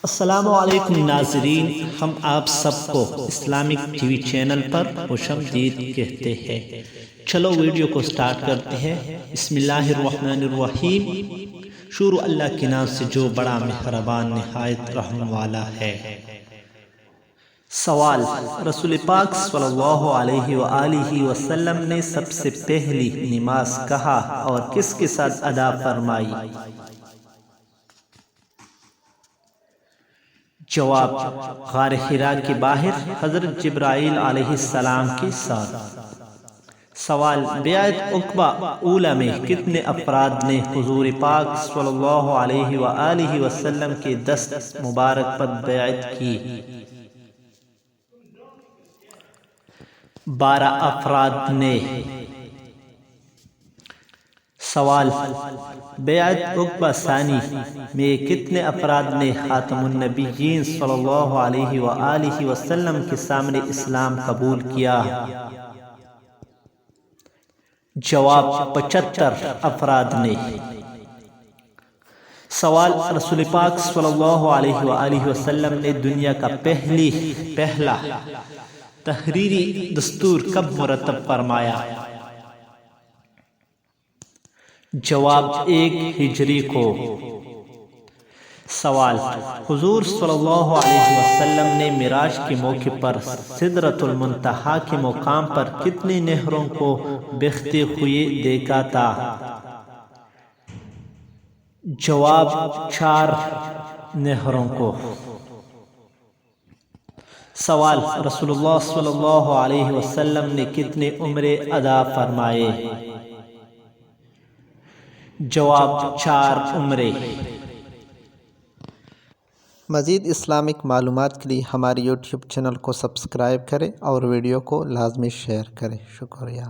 السلام علیکم ناظرین، ہم آپ سب کو اسلامک ٹی وی چینل پر خوش آمدید کہتے ہیں۔ چلو ویڈیو کو سٹارٹ کرتے ہیں۔ بسم اللہ الرحمن الرحیم۔ شروع اللہ کے نام سے جو بڑا مہربان نہایت رحم والا ہے۔ سوال: رسول پاک صلی اللہ علیہ وآلہ وسلم نے سب سے پہلی نماز کہاں اور کس کے ساتھ ادا فرمائی؟ جواب: غار حرا کے باہر حضرت جبرائیل علیہ السلام کے ساتھ۔ سوال: بیعت عقبہ اولی میں کتنے افراد نے حضور پاک صلی اللہ علیہ وآلہ وسلم کے دست مبارک پر بیعت کی؟ 12 افراد نے۔ سوال: بیعت عقبہ ثانی میں کتنے افراد نے خاتم النبیین صلی اللہ علیہ وآلہ وسلم کے سامنے اسلام قبول کیا؟ جواب: 75 افراد نے۔ سوال: رسول پاک صلی اللہ علیہ وآلہ وسلم نے دنیا کا پہلا تحریری دستور کب مرتب فرمایا؟ جواب: 1 ہجری کو۔ سوال: حضور صلی اللہ علیہ وسلم نے معراج کے موقع پر سدرۃ المنتہا کے مقام پر کتنی نہروں کو بہتے ہوئے دیکھا تھا؟ جواب: 4 نہروں کو۔ سوال: رسول اللہ صلی اللہ علیہ وسلم نے کتنے عمرے ادا فرمائے؟ جواب: 4 عمرے۔ مزید اسلامک معلومات کے لیے ہمارے یوٹیوب چینل کو سبسکرائب کریں اور ویڈیو کو لازمی شیئر کریں۔ شکریہ۔